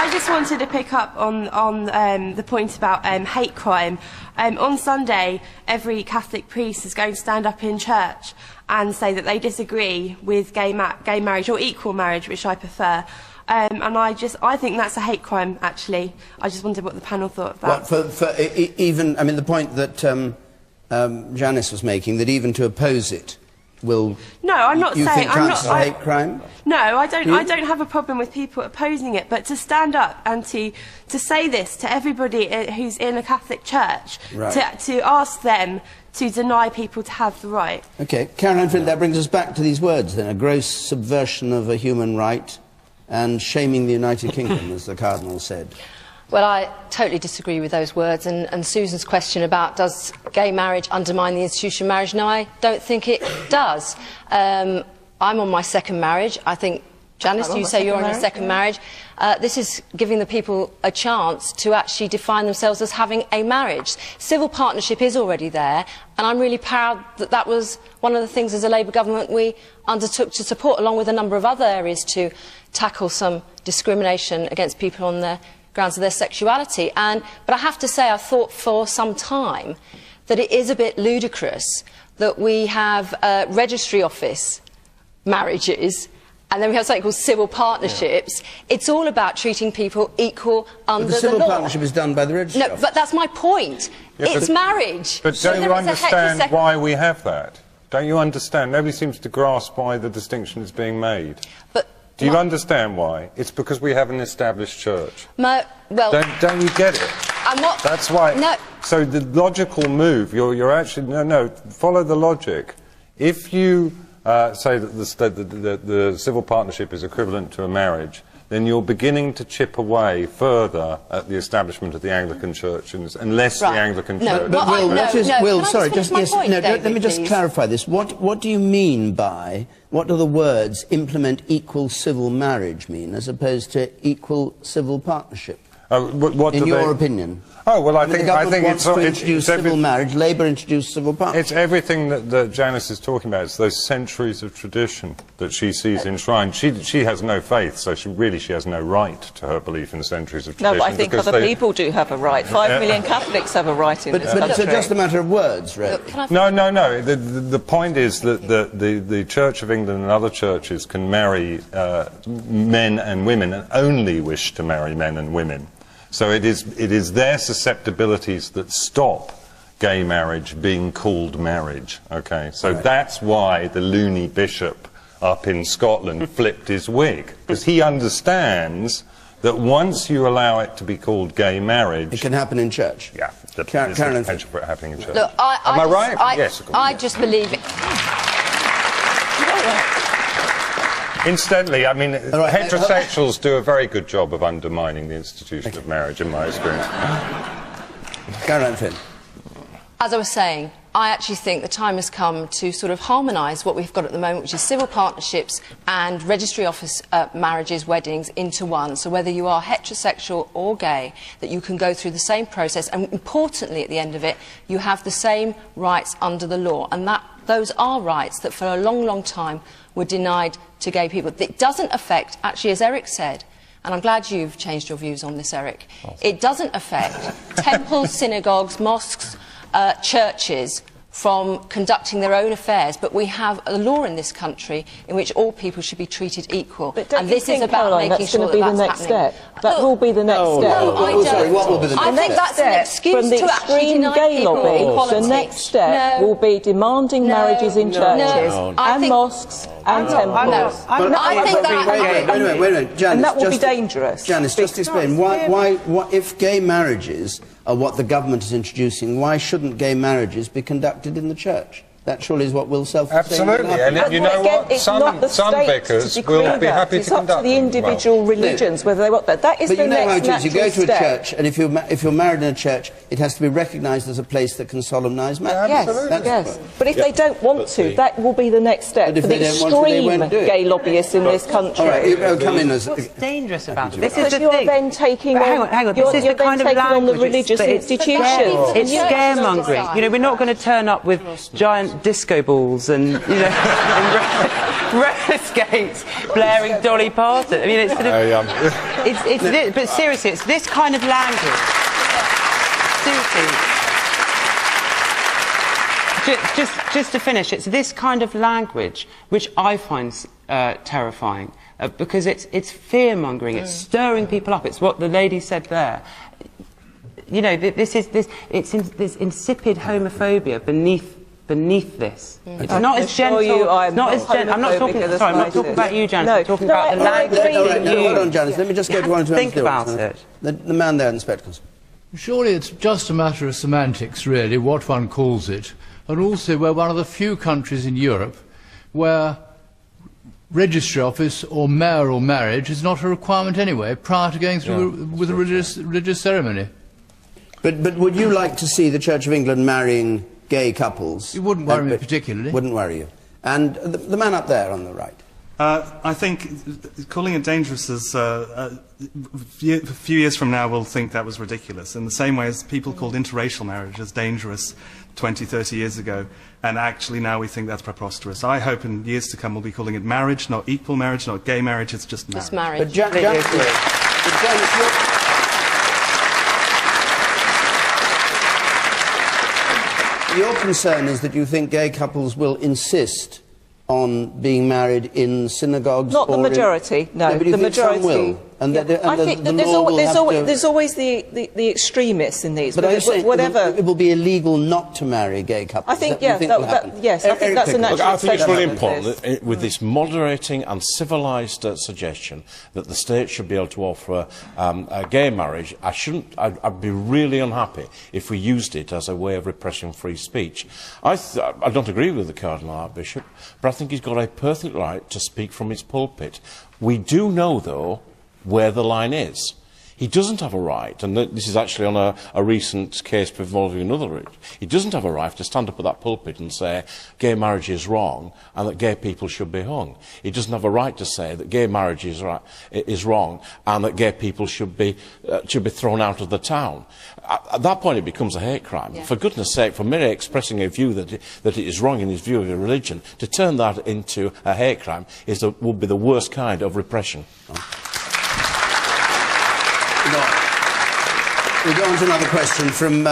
I just wanted to pick up on the point about hate crime. On Sunday, every Catholic priest is going to stand up in church and say that they disagree with gay marriage, or equal marriage, which I prefer. And I think that's a hate crime, actually. I just wondered what the panel thought of that. Well, I mean, the point that Janice was making, that even to oppose it will... No, I'm not saying... You think counts as a hate crime? No, I don't have a problem with people opposing it, but to stand up and to say this to everybody who's in a Catholic church, right, to ask them to deny people to have the right. OK. Caroline Flint, that brings us back to these words, then. A gross subversion of a human right and shaming the United Kingdom, as the Cardinal said. Well, I totally disagree with those words, and Susan's question about does gay marriage undermine the institution of marriage? No, I don't think it does. I'm on my second marriage. I think, Janice, you say you're on your second marriage. This is giving the people a chance to actually define themselves as having a marriage. Civil partnership is already there, and I'm really proud that that was one of the things as a Labour government we undertook to support, along with a number of other areas, to tackle some discrimination against people on their grounds of their sexuality. But I have to say, I thought for some time that it is a bit ludicrous that we have registry office marriages and then we have something called civil partnerships. Yeah. It's all about treating people equal under the law. The civil partnership is done by the registry office. No, but that's my point. Yeah, it's marriage. But don't you understand why we have that? Don't you understand? Nobody seems to grasp why the distinction is being made. But do you understand why? It's because we have an established church. Well, don't you get it? That's why. No. So the logical move, you're actually follow the logic. If you say that the civil partnership is equivalent to a marriage, then you're beginning to chip away further at the establishment of the Anglican Church, unless the Anglican Church... But Will, sorry, let me just clarify this. What do you mean by, what do the words implement equal civil marriage mean, as opposed to equal civil partnership? In your opinion? Oh, well, I think it's introduce civil marriage. Labour introduced civil partnership. It's everything that Janice is talking about. It's those centuries of tradition that she sees enshrined. She has no faith, so she has no right to her belief in centuries of tradition. No, but I think other people do have a right. 5 million Catholics have a right in this country. But it's just a matter of words, right? No. The point is that the Church of England and other churches can marry men and women and only wish to marry men and women. So it is their susceptibilities that stop gay marriage being called marriage. Okay, so that's why the loony bishop up in Scotland flipped his wig, because he understands that once you allow it to be called gay marriage, it can happen in church. Yeah, there's potential for it happening in church. Look, Am I right? Yes. I just believe it. Incidentally, I mean, heterosexuals do a very good job of undermining the institution of marriage, in my experience. Caroline Flint. As I was saying, I actually think the time has come to sort of harmonise what we've got at the moment, which is civil partnerships and registry office marriages, weddings, into one. So whether you are heterosexual or gay, that you can go through the same process, and importantly, at the end of it, you have the same rights under the law, and those are rights that for a long, long time were denied to gay people. It doesn't affect, actually, as Eric said, and I'm glad you've changed your views on this, Eric, it doesn't affect temples, synagogues, mosques, churches from conducting their own affairs, but we have a law in this country in which all people should be treated equal. And this is about making sure that that's happening. Step? That will be the next step. No, I don't. Sorry, what will be the next step? I think that's an excuse from the to actually deny gay lobby. The next step will be demanding marriages in churches and mosques and temples. I think that... Wait a minute, Janice. And that will be dangerous. Janice, just explain, why, if gay marriages are what the government is introducing, why shouldn't gay marriages be conducted in the church? That surely is what will self-sustain. Absolutely, and you know what? Some vicars will be happy to conduct. It's up to the individual religions whether they want that. That is the next natural step. You go to a church, and if you're married in a church, it has to be recognised as a place that can solemnise marriage. Yes. But if they don't want to, that will be the next step for the extreme gay lobbyists in this country. All right, come in as... What's dangerous about it? This is the thing. Then taking hang on. This is the kind of language. On the religious institutions. It's scaremongering. You know, we're not going to turn up with giant disco balls and and roller skates blaring Dolly Parton. I mean, it's sort of, But seriously, it's this kind of language. Seriously. Just to finish, it's this kind of language which I find terrifying, because it's fear-mongering, it's stirring people up. It's what the lady said there. You know, this insipid homophobia beneath this. It's not as gentle. I'm not talking. Sorry, I'm not talking about you, Janice. I'm talking about the language. Hold on, Janice. Let me just go to one of Think about it. The man there in spectacles. Surely it's just a matter of semantics, really, what one calls it. And also, we're one of the few countries in Europe where registry office or mayoral marriage is not a requirement anyway, prior to going through with a religious ceremony. But would you like to see the Church of England marrying gay couples? It wouldn't worry me particularly. Wouldn't worry you. And the man up there on the right. I think calling it dangerous is, a few years from now we'll think that was ridiculous, in the same way as people called interracial marriage as dangerous 20, 30 years ago, and actually now we think that's preposterous. I hope in years to come we'll be calling it marriage, not equal marriage, not gay marriage, it's just marriage. Just marriage. But Janice, your concern is that you think gay couples will insist on being married in synagogues? Not the majority, no. But the majority will. And I think that there's always the extremists in these. But whatever. It will be illegal not to marry gay couples. I think, yes, I think that's a natural. I think it's really important that with this moderating and civilised suggestion that the state should be able to offer a gay marriage. I'd be really unhappy if we used it as a way of repressing free speech. I don't agree with the Cardinal Archbishop, but I think he's got a perfect right to speak from his pulpit. We do know, though, where the line is. He doesn't have a right, and this is actually on a recent case involving another religion, he doesn't have a right to stand up at that pulpit and say gay marriage is wrong and that gay people should be hung. He doesn't have a right to say that gay marriage is wrong and that gay people should be thrown out of the town. At that point it becomes a hate crime. Yeah. For goodness sake, for merely expressing a view that it is wrong in his view of a religion, to turn that into a hate crime would be the worst kind of repression. We go on to another question from